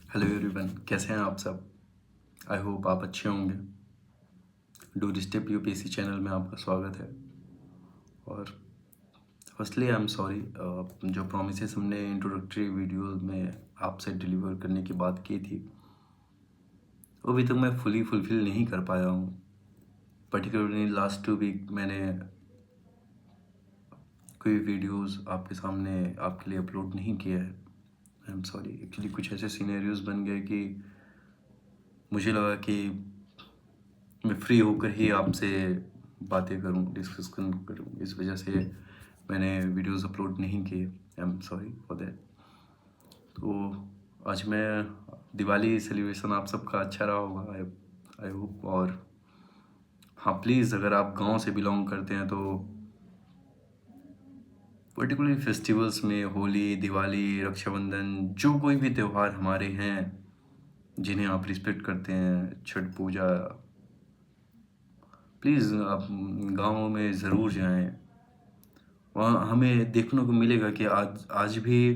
Hello everyone, कैसे हैं आप सब। आई होप आप अच्छे होंगे। डोर स्टेप यूपीएससी चैनल में आपका स्वागत है। और फर्स्टली आई एम सॉरी, जो प्रॉमिसेस हमने इंट्रोडक्टरी वीडियो में आपसे डिलीवर करने की बात की थी वो अभी तक मैं फुली फुलफिल नहीं कर पाया हूँ। पर्टिकुलरली लास्ट 2 वीक मैंने कोई वीडियोस आपके सामने आपके लिए अपलोड नहीं किया है। आई एम सॉरी, एक्चुअली कुछ ऐसे सीनेरियोज बन गए कि मुझे लगा कि मैं फ्री होकर ही आपसे बातें करूं, डिस्कशन करूं। इस वजह से मैंने वीडियोस अपलोड नहीं किए। I am sorry for that. तो आज मैं दिवाली सेलिब्रेशन आप सबका अच्छा रहा होगा, आई होप। और हाँ, प्लीज़ अगर आप गांव से बिलोंग करते हैं तो पर्टिकुलरली फेस्टिवल्स में होली, दिवाली, रक्षाबंधन, जो कोई भी त्यौहार हमारे हैं जिन्हें आप रिस्पेक्ट करते हैं, छठ पूजा, प्लीज़ आप गाँव में ज़रूर जाएं। वहाँ हमें देखने को मिलेगा कि आज आज भी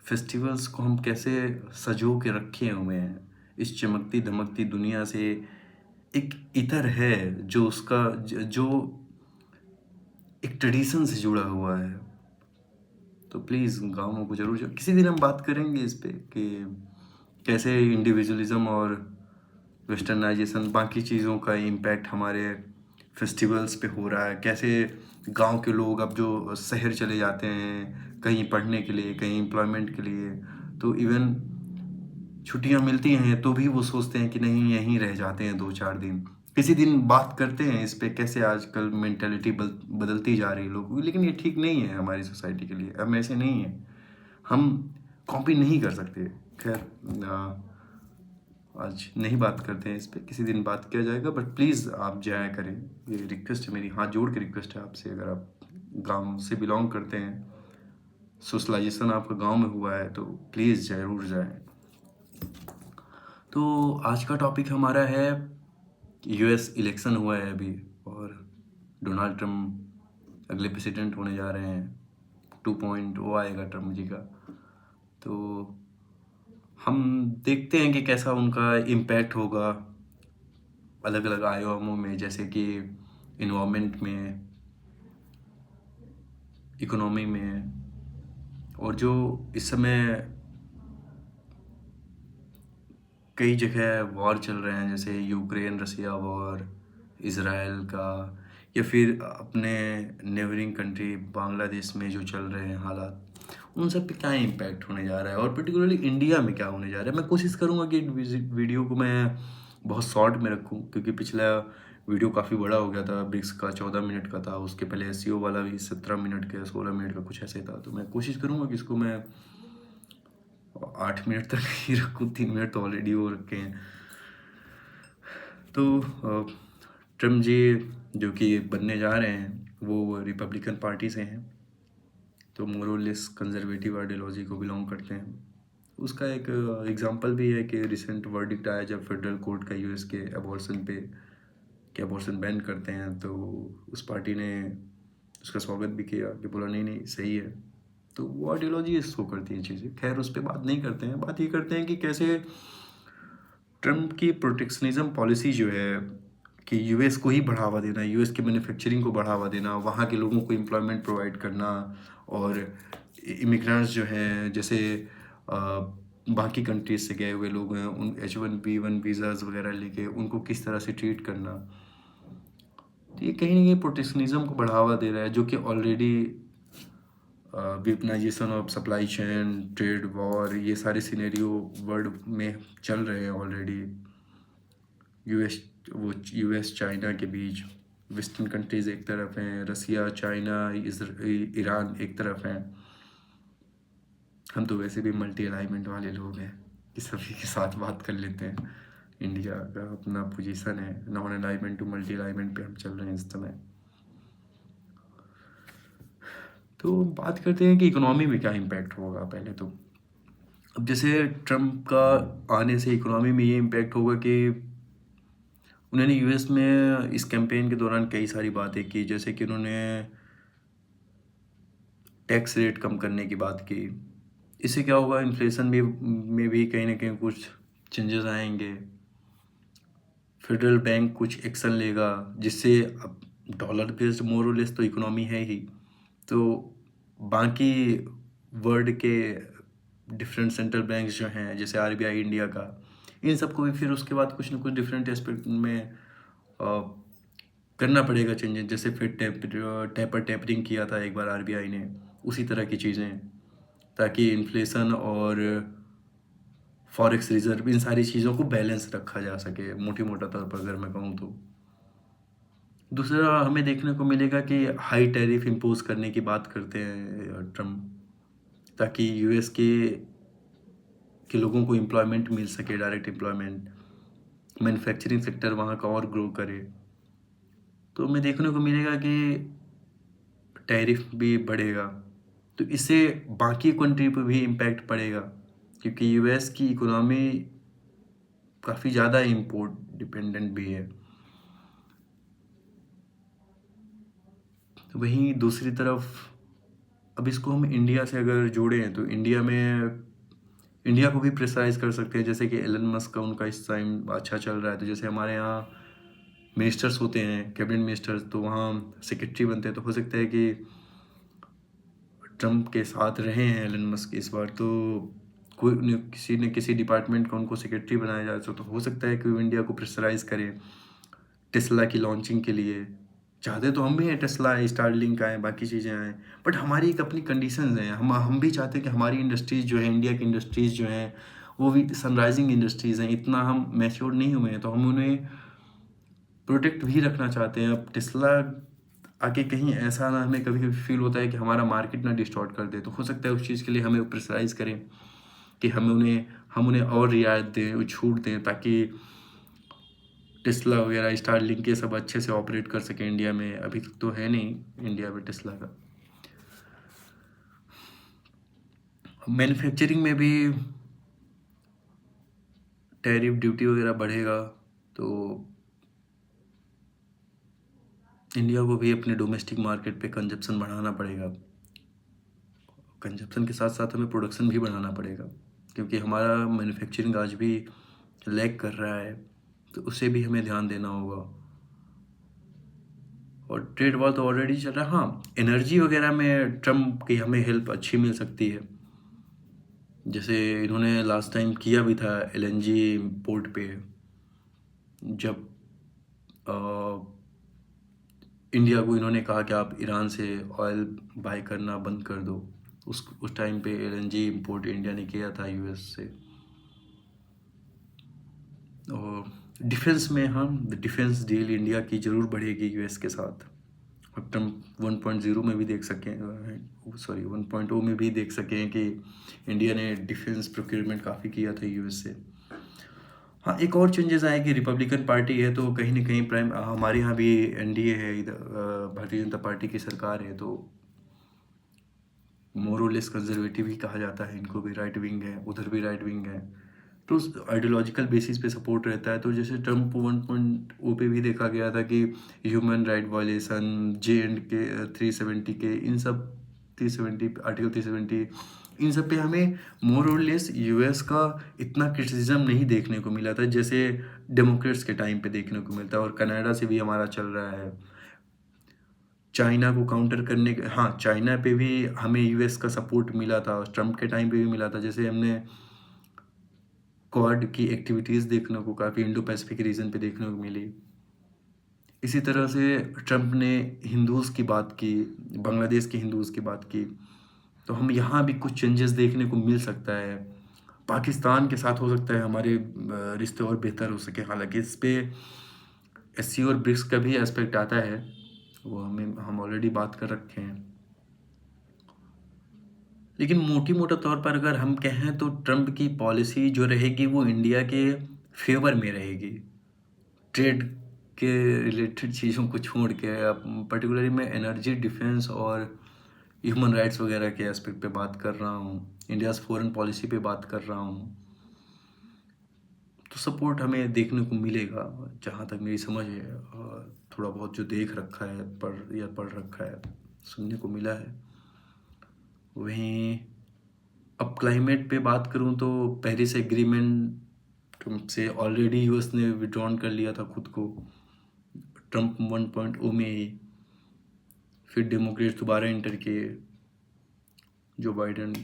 फेस्टिवल्स को हम कैसे सजो के रखे हुए हैं। इस चमकती धमकती दुनिया से एक इतर है जो जो एक ट्रेडिशन से जुड़ा हुआ है। तो प्लीज़ गाँवों को जरूर किसी दिन हम बात करेंगे इस पे कि कैसे इंडिविजुअलिज्म और वेस्टर्नाइजेशन बाकी चीज़ों का इम्पैक्ट हमारे फेस्टिवल्स पे हो रहा है। कैसे गांव के लोग अब जो शहर चले जाते हैं कहीं पढ़ने के लिए, कहीं एम्प्लॉयमेंट के लिए, तो इवन छुट्टियां मिलती हैं तो भी वो सोचते हैं कि नहीं यहीं रह जाते हैं 2-4 दिन। किसी दिन बात करते हैं इस पे कैसे आजकल मेंटेलिटी बदलती जा रही है लोगों की, लेकिन ये ठीक नहीं है हमारी सोसाइटी के लिए। अब ऐसे नहीं है, हम कॉपी नहीं कर सकते। खैर, आज नहीं बात करते हैं इस पे, किसी दिन बात किया जाएगा। बट प्लीज़ आप जाया करें, ये रिक्वेस्ट है मेरी, हाथ जोड़ के रिक्वेस्ट है आपसे। अगर आप गांव से बिलोंग करते हैं, सोशलाइजेशन आपका गांव में हुआ है, तो प्लीज़ ज़रूर जाएं। तो आज का टॉपिक हमारा है यूएस इलेक्शन हुआ है अभी, और डोनाल्ड ट्रम्प अगले प्रेसिडेंट होने जा रहे हैं। 2.0 आएगा ट्रम्प जी का। तो हम देखते हैं कि कैसा उनका इम्पैक्ट होगा अलग अलग आयामों में, जैसे कि इन्वायरमेंट में, इकोनॉमी में, और जो इस समय कई जगह वॉर चल रहे हैं, जैसे यूक्रेन रसिया वॉर, इसराइल का, या फिर अपने नेबरिंग कंट्री बांग्लादेश में जो चल रहे हैं हालात, उन सब पे क्या इम्पैक्ट होने जा रहा है, और पर्टिकुलरली इंडिया में क्या होने जा रहा है। मैं कोशिश करूँगा कि वीडियो को मैं बहुत शॉर्ट में रखूँ, क्योंकि पिछला वीडियो काफ़ी बड़ा हो गया था, ब्रिक्स का 14 मिनट का था, उसके पहले एसईओ वाला भी 17 मिनट का, 16 मिनट का कुछ ऐसे था। तो मैं कोशिश करूँगा कि इसको मैं 8 मिनट तक ही रखूँ। 3 मिनट तो ऑलरेडी हो रखे हैं। तो ट्रम्प जी जो कि बनने जा रहे हैं वो रिपब्लिकन पार्टी से हैं, तो मोरलेस कंजर्वेटिव आइडियोलॉजी को बिलोंग करते हैं। उसका एक एग्जांपल भी है कि रिसेंट वर्डिक्ट आया जब फेडरल कोर्ट का यूएस के अबॉर्शन पे कि अबॉर्शन बैन करते हैं, तो उस पार्टी ने उसका स्वागत भी किया कि बोला नहीं नहीं सही है। तो वो आइडियोलॉजी शो करती है चीज़ें। खैर, उस पर बात नहीं करते हैं, बात ये करते हैं कि कैसे ट्रम्प की प्रोटेक्शनिज्म पॉलिसी जो है कि यूएस को ही बढ़ावा देना, यूएस के मैन्युफैक्चरिंग को बढ़ावा देना, वहाँ के लोगों को एम्प्लॉयमेंट प्रोवाइड करना, और इमिग्रेंट्स जो हैं जैसे बाकी कंट्रीज से गए हुए लोग हैं, उन H1B1 वीज़ाज़ वगैरह लेके उनको किस तरह से ट्रीट करना, तो ये कहीं ना कहीं प्रोटेक्शनिज्म को बढ़ावा दे रहा है, जो कि already weaponisation of supply chain, trade war, ये सारे सिनेरियो वर्ल्ड में चल रहे हैं ऑलरेडी। यूएस चाइना के बीच, वेस्टर्न कंट्रीज़ एक तरफ हैं, रसिया, चाइना, ईरान एक तरफ हैं। हम तो वैसे भी मल्टी अलाइनमेंट वाले लोग हैं कि सभी के साथ बात कर लेते हैं। इंडिया का अपना पोजीशन है, non alignment to multi alignment पे हम चल रहे हैं इस समय। तो बात करते हैं कि इकोनॉमी में क्या इम्पैक्ट होगा। पहले तो अब जैसे ट्रम्प का आने से इकोनॉमी में ये इम्पैक्ट होगा कि उन्होंने यूएस में इस कैंपेन के दौरान कई सारी बातें की, जैसे कि उन्होंने टैक्स रेट कम करने की बात की, इससे क्या होगा, इन्फ्लेशन भी में भी कहीं ना कहीं कुछ चेंजेस आएंगे। फेडरल बैंक कुछ एक्शन लेगा, जिससे अब डॉलर बेस्ड मोरलेस तो इकोनॉमी है ही, तो बाकी वर्ल्ड के डिफरेंट सेंट्रल बैंक्स जो हैं जैसे आरबीआई इंडिया का, इन सबको भी फिर उसके बाद कुछ ना कुछ डिफरेंट एस्पेक्ट में करना पड़ेगा चेंजेस। जैसे फिर टेपरिंग किया था एक बार आरबीआई ने, उसी तरह की चीज़ें, ताकि इन्फ्लेशन और फॉरेक्स रिजर्व इन सारी चीज़ों को बैलेंस रखा जा सके, मोटी मोटा तौर पर अगर मैं कहूँ तो। दूसरा हमें देखने को मिलेगा कि हाई टैरिफ इम्पोज करने की बात करते हैं ट्रम्प, ताकि यूएस के लोगों को एम्प्लॉयमेंट मिल सके, डायरेक्ट एम्प्लॉयमेंट, मैन्युफैक्चरिंग सेक्टर वहाँ का और ग्रो करे। तो हमें देखने को मिलेगा कि टैरिफ भी बढ़ेगा, तो इससे बाकी कंट्री पर भी इम्पैक्ट पड़ेगा, क्योंकि यूएस की इकोनॉमी काफ़ी ज़्यादा इम्पोर्ट डिपेंडेंट भी है। तो वहीं दूसरी तरफ अब इसको हम इंडिया से अगर जोड़ें तो इंडिया को भी प्रेशराइज कर सकते हैं। जैसे कि एलन मस्क का उनका इस टाइम अच्छा चल रहा है, तो जैसे हमारे यहाँ मिनिस्टर्स होते हैं, कैबिनेट मिनिस्टर्स, तो वहाँ सेक्रेटरी बनते हैं, तो हो सकता है कि ट्रम्प के साथ रहे हैं एलन मस्क इस बार, तो कोई किसी न किसी डिपार्टमेंट का उनको सेक्रेटरी बनाया जाए, तो हो सकता है कि वो इंडिया को प्रेशराइज करें टेस्ला की लॉन्चिंग के लिए। चाहते तो हम भी हैं टेस्ला आए, स्टारलिंक आए, बाकी चीज़ें आएँ, बट हमारी एक अपनी कंडीशंस हैं। हम भी चाहते हैं कि हमारी इंडस्ट्रीज़ जो है, इंडिया की इंडस्ट्रीज़ जो हैं, वो भी सनराइजिंग इंडस्ट्रीज़ हैं, इतना हम मैच्योर नहीं हुए हैं, तो हम उन्हें प्रोटेक्ट भी रखना चाहते हैं। अब टेस्ला आके कहीं ऐसा ना, हमें कभी कभी फील होता है कि हमारा मार्केट ना डिस्टॉर्ट कर दे, तो हो सकता है उस चीज़ के लिए हमें प्रेशराइज करें कि हम उन्हें और रियायत दें, वो छूट दें, ताकि टेस्ला वगैरह स्टारलिंक ये सब अच्छे से ऑपरेट कर सके इंडिया में। अभी तक तो है नहीं इंडिया में टेस्ला का। मैन्युफैक्चरिंग में भी टैरिफ ड्यूटी वगैरह बढ़ेगा, तो इंडिया को भी अपने डोमेस्टिक मार्केट पे कंजप्शन बढ़ाना पड़ेगा। कंजप्शन के साथ साथ हमें प्रोडक्शन भी बढ़ाना पड़ेगा, क्योंकि हमारा मैन्युफैक्चरिंग आज भी लैग कर रहा है, तो उसे भी हमें ध्यान देना होगा। और ट्रेड वॉर तो ऑलरेडी चल रहा है। हाँ, एनर्जी वगैरह में ट्रम्प की हमें हेल्प अच्छी मिल सकती है, जैसे इन्होंने लास्ट टाइम किया भी था एलएनजी पोर्ट पे, जब इंडिया को इन्होंने कहा कि आप ईरान से ऑयल बाय करना बंद कर दो। उस टाइम पे एलएनजी इंपोर्ट इंडिया ने किया था यूएस से। और डिफेंस में हम डिफेंस डील इंडिया की ज़रूर बढ़ेगी यूएस के साथ। और ट्रम्प 1.0 में भी देख सकें, 1.0 में भी देख सकें कि इंडिया ने डिफेंस प्रोक्योरमेंट काफ़ी किया था यूएस से। हाँ, एक और चेंजेस आए कि रिपब्लिकन पार्टी है, तो कहीं ना कहीं हमारे यहाँ भी एनडीए है, इधर भारतीय जनता पार्टी की सरकार है, तो मोरलेस कंजर्वेटिव ही कहा जाता है इनको भी। राइट विंग है, उधर भी राइट विंग है, तो आइडियोलॉजिकल बेसिस पे सपोर्ट रहता है। तो जैसे ट्रम्प 1.0 पे भी देखा गया था कि ह्यूमन राइट वायलेशन, JNK 370 के, इन सब 370 आर्टिकल 370, इन सब पे हमें मोर और लेस यूएस का इतना क्रिटिसिज्म नहीं देखने को मिला था, जैसे डेमोक्रेट्स के टाइम पे देखने को मिलता है। और कनाडा से भी हमारा चल रहा है, चाइना को काउंटर करने के। हाँ, चाइना पे भी हमें यूएस का सपोर्ट मिला था, ट्रम्प के टाइम पे भी मिला था। जैसे हमने क्वाड की एक्टिविटीज़ देखने को काफ़ी इंडो पैसिफिक रीजन पे देखने को मिली। इसी तरह से ट्रम्प ने हिंदूज़ की बात की, बांग्लादेश के हिंदूज़ की बात की, तो हम यहाँ भी कुछ चेंजेस देखने को मिल सकता है। पाकिस्तान के साथ हो सकता है हमारे रिश्ते और बेहतर हो सके। हालांकि इस पे SC और ब्रिक्स का भी एस्पेक्ट आता है, वो हम ऑलरेडी बात कर रखे हैं। लेकिन मोटी मोटा तौर पर अगर हम कहें तो ट्रम्प की पॉलिसी जो रहेगी वो इंडिया के फेवर में रहेगी। ट्रेड के रिलेटेड चीज़ों को छोड़ के, पर्टिकुलरली मैं एनर्जी, डिफेंस और ह्यूमन राइट्स वगैरह के एस्पेक्ट पे बात कर रहा हूँ, इंडियाज़ फॉरेन पॉलिसी पे बात कर रहा हूँ, तो सपोर्ट हमें देखने को मिलेगा जहाँ तक मेरी समझ है। और थोड़ा बहुत जो देख रखा है, पढ़ रखा है, सुनने को मिला है। वहीं अब क्लाइमेट पे बात करूँ तो पेरिस एग्रीमेंट से ऑलरेडी यूएस ने विड्रॉन कर लिया था खुद को, ट्रम्प 1.0 में ही, फिर डेमोक्रेट्स दोबारा इंटर किए, जो बाइडन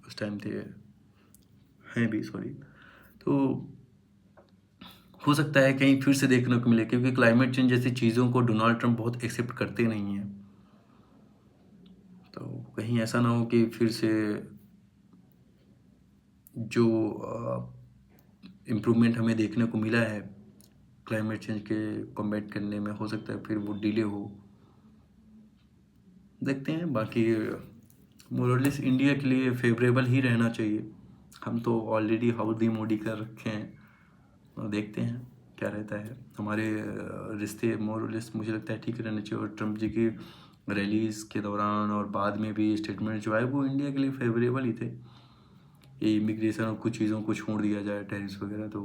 उस टाइम थे, हैं भी, सॉरी। तो हो सकता है कहीं फिर से देखने को मिले, क्योंकि क्लाइमेट चेंज जैसी चीज़ों को डोनाल्ड ट्रंप बहुत एक्सेप्ट करते नहीं हैं। तो कहीं ऐसा ना हो कि फिर से जो इम्प्रूवमेंट हमें देखने को मिला है क्लाइमेट चेंज के कॉम्बैट करने में, हो सकता है फिर वो डिले हो। देखते हैं। बाकी मोरलेस इंडिया के लिए फेवरेबल ही रहना चाहिए। हम तो ऑलरेडी हाउडी मोडी कर रखे हैं, और देखते हैं क्या रहता है। हमारे रिश्ते मोरलेस मुझे लगता है ठीक रहने चाहिए, और ट्रम्प जी की रैलीज़ के दौरान और बाद में भी स्टेटमेंट जो आए वो इंडिया के लिए फेवरेबल ही थे। ये इमिग्रेशन और कुछ चीज़ों को छोड़ दिया जाए, टैरिफ्स वगैरह, तो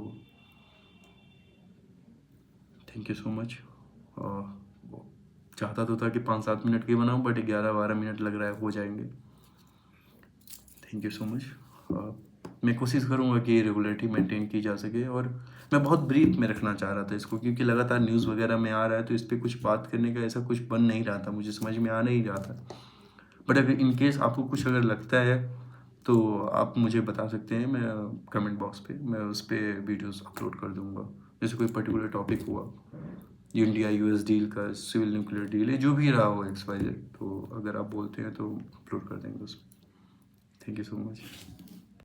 थैंक यू सो मच। चाहता तो था कि 5-7 मिनट की बनाऊं, बट 11-12 मिनट लग रहा है हो जाएंगे। Thank you so much. मैं कोशिश करूंगा कि रेगुलरिटी मेंटेन की जा सके, और मैं बहुत ब्रीफ में रखना चाह रहा था इसको, क्योंकि लगातार न्यूज़ वगैरह में आ रहा है, तो इस पर कुछ बात करने का ऐसा कुछ बन नहीं रहा था, मुझे समझ में आ नहीं रहा था। बट अगर इन केस आपको कुछ अगर लगता है तो आप मुझे बता सकते हैं, मैं कमेंट बॉक्स पे मैं उस पर वीडियोस अपलोड कर दूंगा। जैसे कोई पर्टिकुलर टॉपिक हुआ, इंडिया यूएस डील का, सिविल न्यूक्लियर डील, ये जो भी रहा हो XYZ, तो अगर आप बोलते हैं तो अपलोड कर देंगे उसमें। Thank you so much.